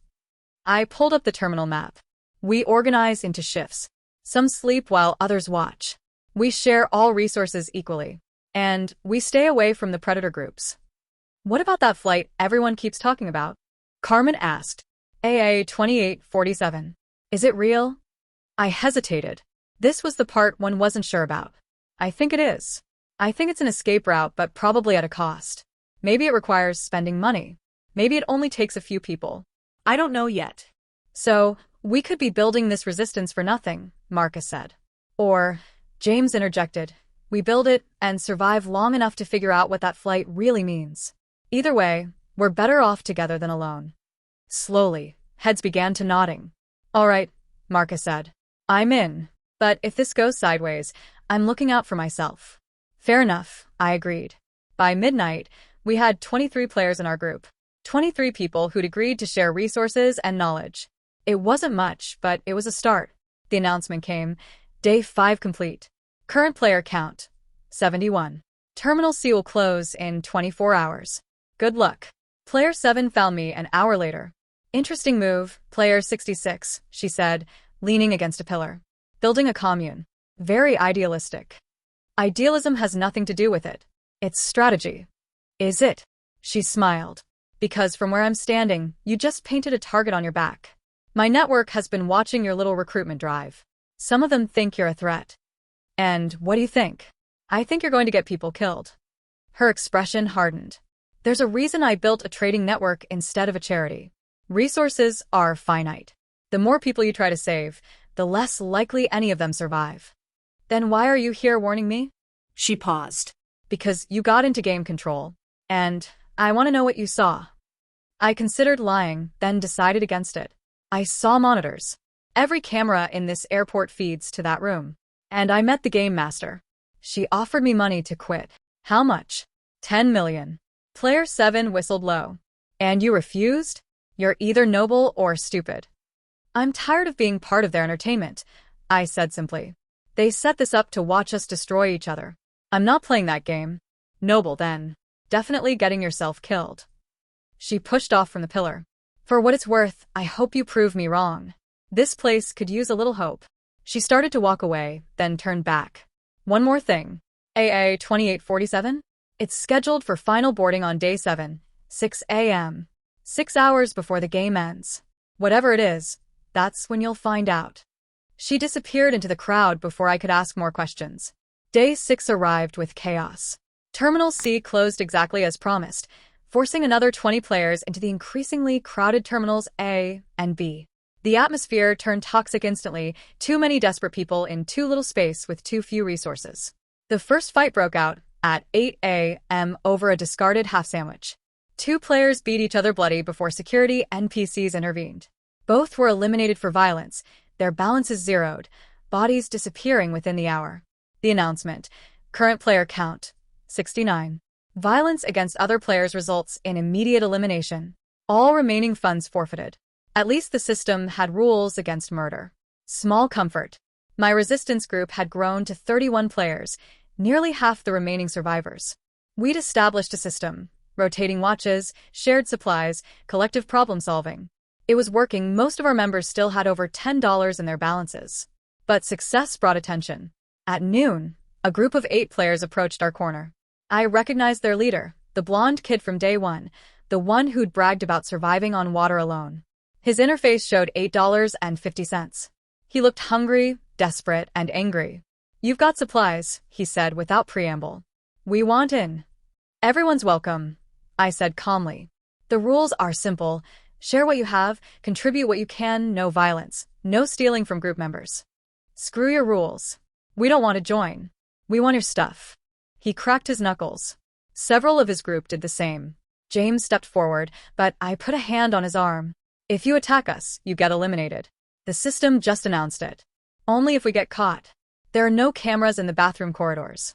I pulled up the terminal map. We organize into shifts. Some sleep while others watch. We share all resources equally. And we stay away from the predator groups. "What about that flight everyone keeps talking about?" Carmen asked. AA 2847. "Is it real?" I hesitated. This was the part one wasn't sure about. "I think it is. I think it's an escape route, but probably at a cost. Maybe it requires spending money. Maybe it only takes a few people. I don't know yet." "So, we could be building this resistance for nothing," Marcus said. "Or," James interjected, "we build it and survive long enough to figure out what that flight really means. Either way, we're better off together than alone." Slowly, heads began to nodding. "All right, Marcus said. I'm in. But if this goes sideways, I'm looking out for myself. Fair enough, I agreed. By midnight, we had 23 players in our group. 23 people who'd agreed to share resources and knowledge. It wasn't much, but it was a start. The announcement came. Day 5 complete. Current player count, 71. Terminal C will close in 24 hours. Good luck. Player 7 found me an hour later. Interesting move, player 66, she said, leaning against a pillar. Building a commune. Very idealistic. Idealism has nothing to do with it. It's strategy. Is it? She smiled. Because from where I'm standing, you just painted a target on your back. My network has been watching your little recruitment drive. Some of them think you're a threat. And what do you think? I think you're going to get people killed. Her expression hardened. There's a reason I built a trading network instead of a charity. Resources are finite. The more people you try to save, the less likely any of them survive. Then why are you here warning me? She paused. Because you got into game control. And I want to know what you saw. I considered lying, then decided against it. I saw monitors. Every camera in this airport feeds to that room. And I met the game master. She offered me money to quit. How much? 10 million. Player 7 whistled low. And you refused? You're either noble or stupid. I'm tired of being part of their entertainment, I said simply. They set this up to watch us destroy each other. I'm not playing that game. Noble, then. Definitely getting yourself killed. She pushed off from the pillar. For what it's worth, I hope you prove me wrong. This place could use a little hope. She started to walk away, then turned back. One more thing. AA 2847? It's scheduled for final boarding on day 7, 6 a.m. 6 hours before the game ends. Whatever it is, that's when you'll find out. She disappeared into the crowd before I could ask more questions. Day 6 arrived with chaos. Terminal C closed exactly as promised, forcing another 20 players into the increasingly crowded terminals A and B. The atmosphere turned toxic instantly, too many desperate people in too little space with too few resources. The first fight broke out at 8 a.m. over a discarded half sandwich. 2 players beat each other bloody before security NPCs intervened. Both were eliminated for violence, their balances zeroed, bodies disappearing within the hour. The announcement. Current player count, 69. Violence against other players results in immediate elimination. All remaining funds forfeited. At least the system had rules against murder. Small comfort. My resistance group had grown to 31 players, nearly half the remaining survivors. We'd established a system. Rotating watches, shared supplies, collective problem solving. It was working. Most of our members still had over $10 in their balances. But success brought attention. At noon, a group of 8 players approached our corner. I recognized their leader, the blonde kid from day 1, the one who'd bragged about surviving on water alone. His interface showed $8.50. He looked hungry, desperate, and angry. You've got supplies, he said without preamble. We want in. Everyone's welcome, I said calmly. The rules are simple. Share what you have, contribute what you can, no violence, no stealing from group members. Screw your rules. We don't want to join. We want your stuff. He cracked his knuckles. Several of his group did the same. James stepped forward, but I put a hand on his arm. If you attack us, you get eliminated. The system just announced it. Only if we get caught. There are no cameras in the bathroom corridors.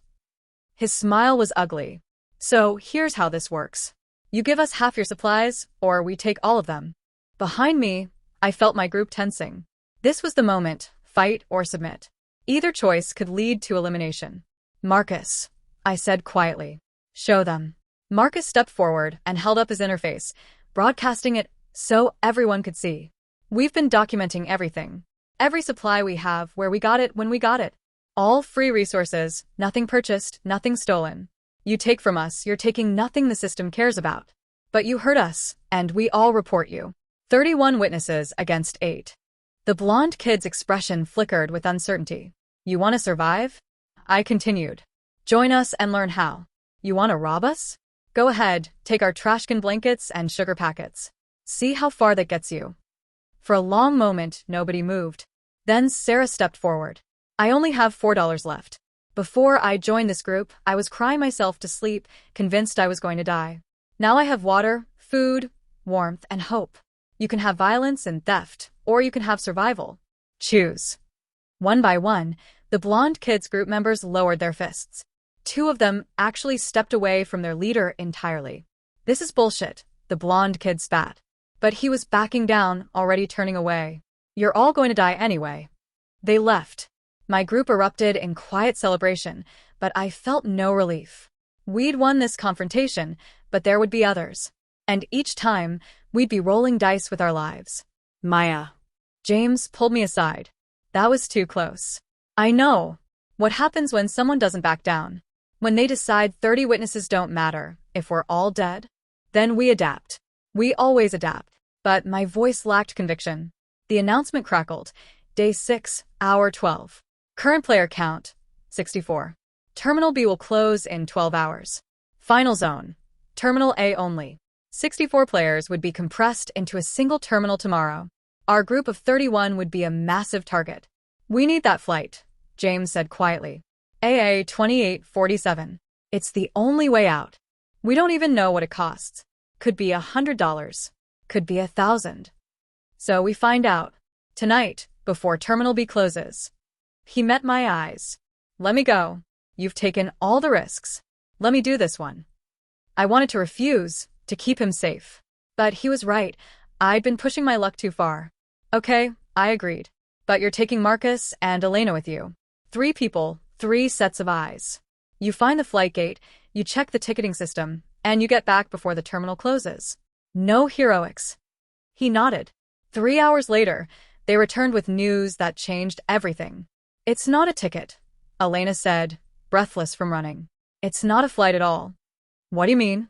His smile was ugly. So here's how this works. You give us half your supplies, or we take all of them. Behind me, I felt my group tensing. This was the moment, fight or submit. Either choice could lead to elimination. Marcus, I said quietly. Show them. Marcus stepped forward and held up his interface, broadcasting it so everyone could see. We've been documenting everything. Every supply we have, where we got it, when we got it. All free resources, nothing purchased, nothing stolen. You take from us, you're taking nothing the system cares about. But you hurt us, and we all report you. 31 witnesses against 8. The blonde kid's expression flickered with uncertainty. You want to survive? I continued. Join us and learn how. You want to rob us? Go ahead, take our trashcan blankets and sugar packets. See how far that gets you. For a long moment, nobody moved. Then Sarah stepped forward. I only have $4 left. Before I joined this group, I was crying myself to sleep, convinced I was going to die. Now I have water, food, warmth, and hope. You can have violence and theft, or you can have survival. Choose. One by one, the blonde kids' group members lowered their fists. Two of them actually stepped away from their leader entirely. This is bullshit, the blonde kid spat. But he was backing down, already turning away. You're all going to die anyway. They left. My group erupted in quiet celebration, but I felt no relief. We'd won this confrontation, but there would be others. And each time, we'd be rolling dice with our lives. Maya. James pulled me aside. That was too close. I know. What happens when someone doesn't back down? When they decide 30 witnesses don't matter, if we're all dead? Then we adapt. We always adapt. But my voice lacked conviction. The announcement crackled. Day 6, hour 12. Current player count, 64. Terminal B will close in 12 hours. Final zone. Terminal A only. 64 players would be compressed into a single terminal tomorrow. Our group of 31 would be a massive target. We need that flight, James said quietly. AA 2847. It's the only way out. We don't even know what it costs. Could be $100. Could be 1,000. So we find out. Tonight, before Terminal B closes. He met my eyes. Let me go. You've taken all the risks. Let me do this one. I wanted to refuse, to keep him safe. But he was right. I'd been pushing my luck too far. Okay, I agreed. But you're taking Marcus and Elena with you. 3 people, 3 sets of eyes. You find the flight gate, you check the ticketing system, and you get back before the terminal closes. No heroics. He nodded. 3 hours later, they returned with news that changed everything. It's not a ticket, Elena said, breathless from running. It's not a flight at all. What do you mean?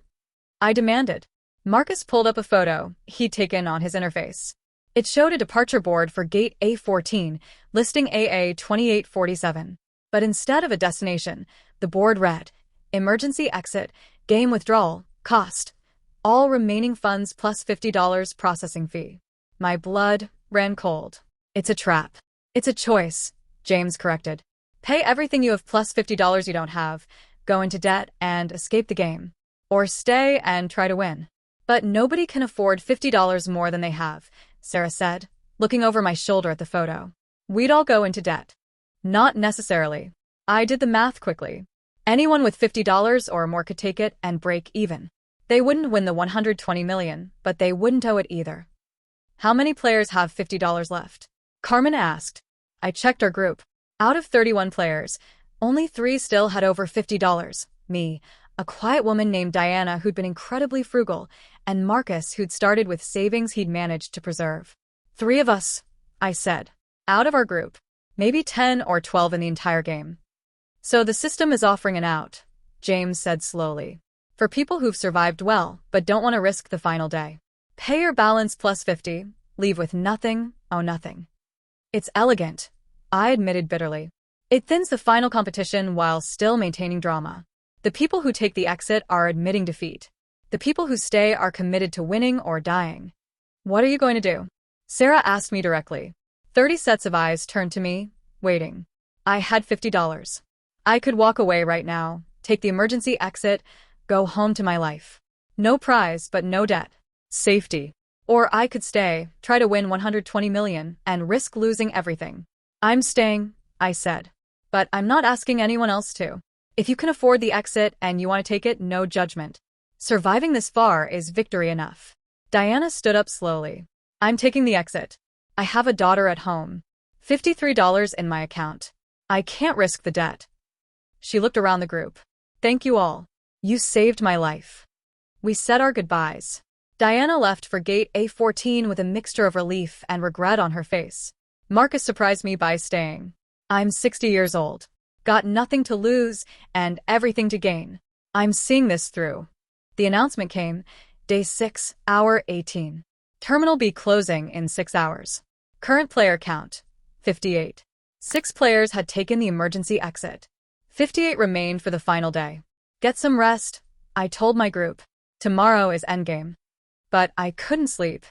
I demanded. Marcus pulled up a photo he'd taken on his interface. It showed a departure board for gate A14, listing AA 2847. But instead of a destination, the board read, emergency exit, game withdrawal, cost, all remaining funds plus $50 processing fee. My blood ran cold. It's a trap. It's a choice, James corrected. Pay everything you have plus $50 you don't have, go into debt and escape the game. Or stay and try to win. But nobody can afford $50 more than they have, Sarah said, looking over my shoulder at the photo. We'd all go into debt. Not necessarily. I did the math quickly. Anyone with $50 or more could take it and break even. They wouldn't win the $120 million, but they wouldn't owe it either. How many players have $50 left? Carmen asked. I checked our group. Out of 31 players, only 3 still had over $50. Me, a quiet woman named Diana who'd been incredibly frugal, and Marcus who'd started with savings he'd managed to preserve. 3 of us, I said. Out of our group. Maybe 10 or 12 in the entire game. So the system is offering an out, James said slowly. For people who've survived well, but don't want to risk the final day. Pay your balance plus 50, leave with nothing, owe nothing. It's elegant, I admitted bitterly. It thins the final competition while still maintaining drama. The people who take the exit are admitting defeat. The people who stay are committed to winning or dying. What are you going to do? Sarah asked me directly. 30 sets of eyes turned to me, waiting. I had $50. I could walk away right now, take the emergency exit, go home to my life. No prize, but no debt. Safety. Or I could stay, try to win $120 million, and risk losing everything. I'm staying, I said. But I'm not asking anyone else to. If you can afford the exit and you want to take it, no judgment. Surviving this far is victory enough. Diana stood up slowly. I'm taking the exit. I have a daughter at home. $53 in my account. I can't risk the debt. She looked around the group. Thank you all. You saved my life. We said our goodbyes. Diana left for gate A14 with a mixture of relief and regret on her face. Marcus surprised me by staying. I'm 60 years old. Got nothing to lose and everything to gain. I'm seeing this through. The announcement came, day 6, hour 18. Terminal B closing in 6 hours. Current player count, 58. 6 players had taken the emergency exit. 58 remained for the final day. Get some rest, I told my group. Tomorrow is endgame. But I couldn't sleep.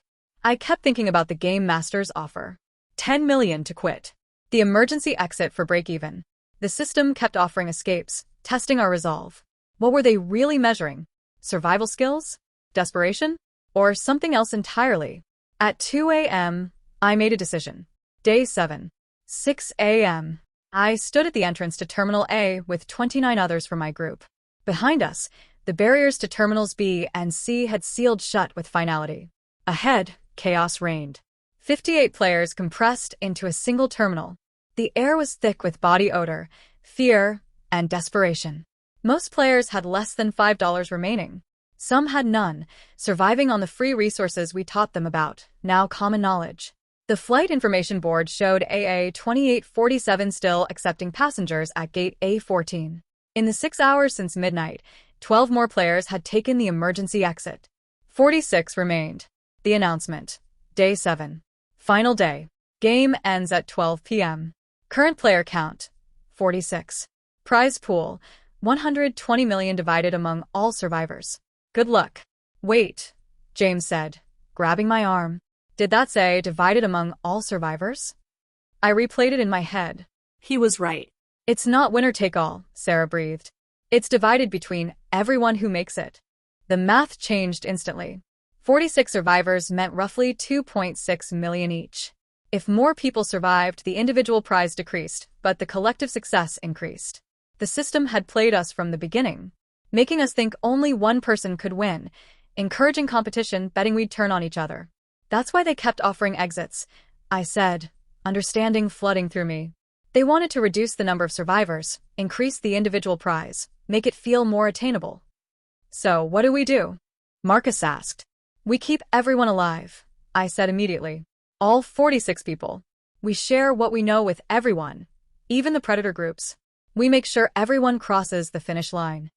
I kept thinking about the Game Master's offer. $10 million to quit. The emergency exit for break-even. The system kept offering escapes, testing our resolve. What were they really measuring? Survival skills? Desperation? Or something else entirely? At 2 a.m., I made a decision. Day 7. 6 a.m. I stood at the entrance to Terminal A with 29 others from my group. Behind us, the barriers to Terminals B and C had sealed shut with finality. Ahead, chaos reigned. 58 players compressed into a single terminal. The air was thick with body odor, fear, and desperation. Most players had less than $5 remaining. Some had none, surviving on the free resources we taught them about, now common knowledge. The flight information board showed AA 2847 still accepting passengers at gate A14. In the 6 hours since midnight, 12 more players had taken the emergency exit. 46 remained. The announcement. Day 7. Final day. Game ends at 12 p.m. Current player count. 46. Prize pool. 120 million divided among all survivors. Good luck. Wait, James said, grabbing my arm. Did that say divided among all survivors? I replayed it in my head. He was right. It's not winner take all, Sarah breathed. It's divided between everyone who makes it. The math changed instantly. 46 survivors meant roughly 2.6 million each. If more people survived, the individual prize decreased, but the collective success increased. The system had played us from the beginning, making us think only one person could win, encouraging competition, betting we'd turn on each other. That's why they kept offering exits, I said, understanding flooding through me. They wanted to reduce the number of survivors, increase the individual prize, make it feel more attainable. So, what do? Marcus asked. We keep everyone alive, I said immediately. All 46 people. We share what we know with everyone, even the predator groups. We make sure everyone crosses the finish line.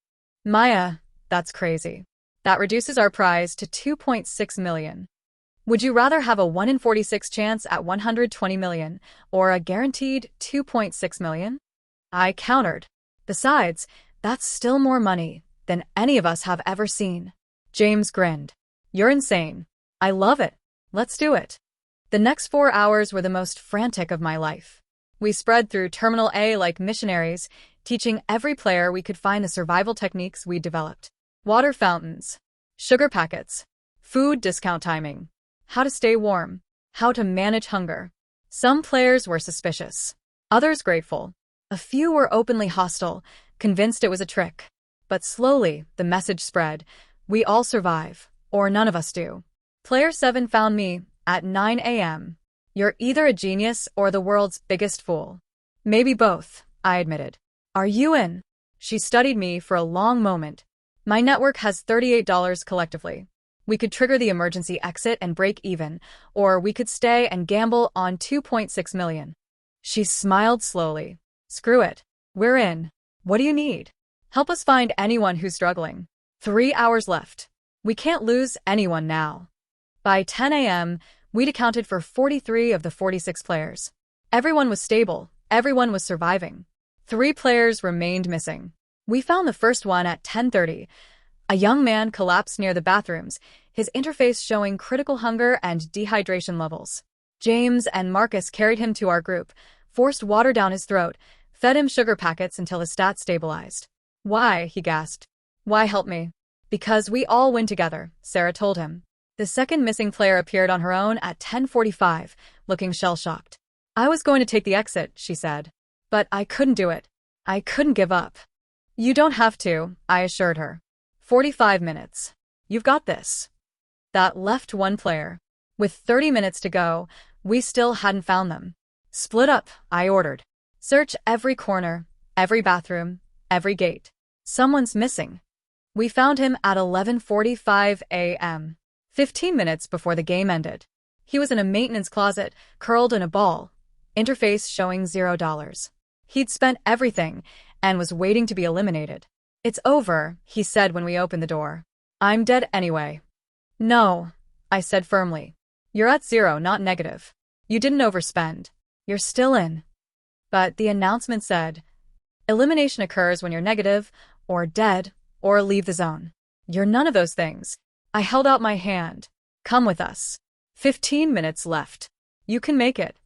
Maya, that's crazy. That reduces our prize to 2.6 million. Would you rather have a 1 in 46 chance at 120 million, or a guaranteed 2.6 million? I countered. Besides, that's still more money than any of us have ever seen. James grinned. You're insane. I love it. Let's do it. The next 4 hours were the most frantic of my life. We spread through Terminal A like missionaries, teaching every player we could find the survival techniques we developed. Water fountains, sugar packets, food discount timing, how to stay warm, how to manage hunger. Some players were suspicious, others grateful. A few were openly hostile, convinced it was a trick. But slowly, the message spread. We all survive, or none of us do. Player 7 found me at 9 a.m. You're either a genius or the world's biggest fool. Maybe both, I admitted. Are you in? She studied me for a long moment. My network has $38 collectively. We could trigger the emergency exit and break even, or we could stay and gamble on 2.6 million. She smiled slowly. Screw it. We're in. What do you need? Help us find anyone who's struggling. 3 hours left. We can't lose anyone now. By 10 a.m., we'd accounted for 43 of the 46 players. Everyone was stable. Everyone was surviving. 3 players remained missing. We found the first one at 10:30. A young man collapsed near the bathrooms, his interface showing critical hunger and dehydration levels. James and Marcus carried him to our group, forced water down his throat, fed him sugar packets until his stats stabilized. Why? He gasped. Why help me? Because we all win together, Sarah told him. The second missing player appeared on her own at 10:45, looking shell-shocked. I was going to take the exit, she said. But I couldn't do it. I couldn't give up. You don't have to, I assured her. 45 minutes. You've got this. That left one player. With 30 minutes to go, we still hadn't found them. Split up, I ordered. Search every corner, every bathroom, every gate. Someone's missing. We found him at 11:45 a.m., 15 minutes before the game ended. He was in a maintenance closet, curled in a ball, interface showing $0. He'd spent everything and was waiting to be eliminated. It's over, he said when we opened the door. I'm dead anyway. No, I said firmly. You're at 0, not negative. You didn't overspend. You're still in. But the announcement said, elimination occurs when you're negative, or dead, or leave the zone. You're none of those things. I held out my hand. Come with us. 15 minutes left. You can make it.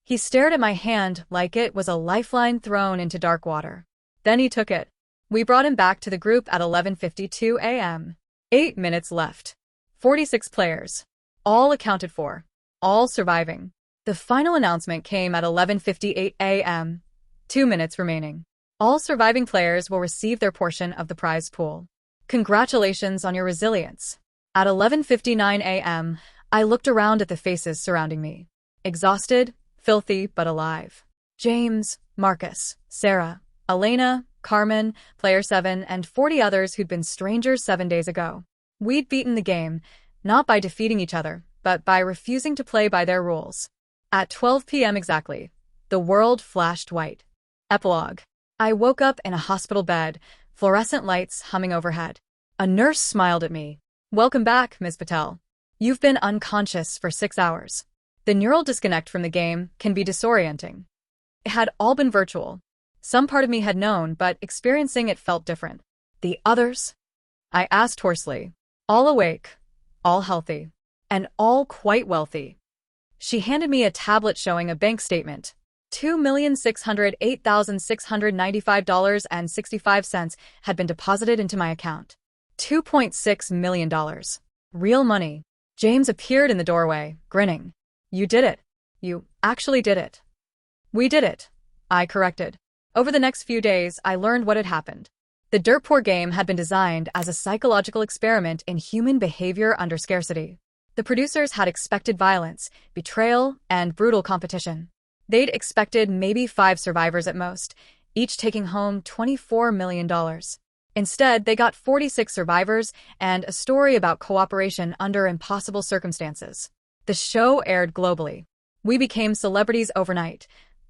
He stared at my hand like it was a lifeline thrown into dark water. Then he took it. We brought him back to the group at 11:52 a.m. 8 minutes left. 46 players. All accounted for. All surviving. The final announcement came at 11:58 a.m., 2 minutes remaining. All surviving players will receive their portion of the prize pool. Congratulations on your resilience. At 11:59 a.m., I looked around at the faces surrounding me. Exhausted, filthy, but alive. James, Marcus, Sarah, Elena, Carmen, Player 7, and 40 others who'd been strangers 7 days ago. We'd beaten the game, not by defeating each other, but by refusing to play by their rules. At 12 p.m. exactly, the world flashed white. Epilogue. I woke up in a hospital bed, fluorescent lights humming overhead. A nurse smiled at me. Welcome back, Ms. Patel. You've been unconscious for 6 hours. The neural disconnect from the game can be disorienting. It had all been virtual. Some part of me had known, but experiencing it felt different. The others? I asked hoarsely. All awake, all healthy, and all quite wealthy. She handed me a tablet showing a bank statement. $2,608,695.65 had been deposited into my account. $2.6 million. Real money. James appeared in the doorway, grinning. You did it. You actually did it. We did it, I corrected. Over the next few days, I learned what had happened. The Dirt Poor game had been designed as a psychological experiment in human behavior under scarcity. The producers had expected violence, betrayal, and brutal competition. They'd expected maybe 5 survivors at most, each taking home $24 million. Instead, they got 46 survivors and a story about cooperation under impossible circumstances. The show aired globally. We became celebrities overnight.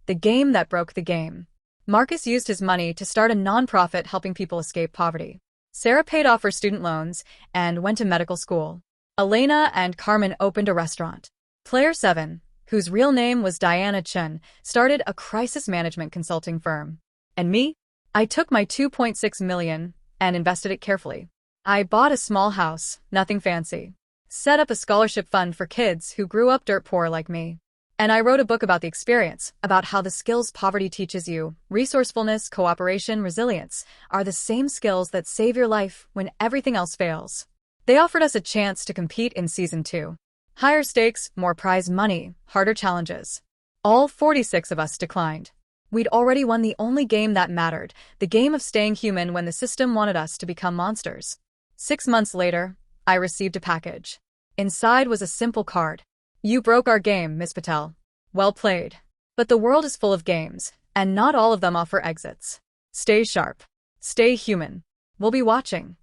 The game that broke the game. Marcus used his money to start a nonprofit helping people escape poverty. Sarah paid off her student loans and went to medical school. Elena and Carmen opened a restaurant. Player 7, whose real name was Diana Chun, started a crisis management consulting firm. And me? I took my $2.6 million and invested it carefully. I bought a small house, nothing fancy. Set up a scholarship fund for kids who grew up dirt poor like me. And I wrote a book about the experience, about how the skills poverty teaches you, resourcefulness, cooperation, resilience, are the same skills that save your life when everything else fails. They offered us a chance to compete in Season 2. Higher stakes, more prize money, harder challenges. All 46 of us declined. We'd already won the only game that mattered, the game of staying human when the system wanted us to become monsters. 6 months later, I received a package. Inside was a simple card. You broke our game, Miss Patel. Well played. But the world is full of games, and not all of them offer exits. Stay sharp. Stay human. We'll be watching.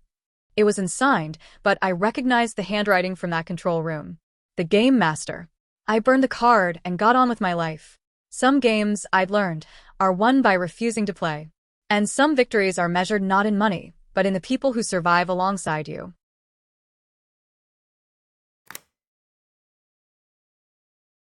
It was unsigned, but I recognized the handwriting from that control room. The Game Master. I burned the card and got on with my life. Some games, I'd learned, are won by refusing to play. And some victories are measured not in money, but in the people who survive alongside you.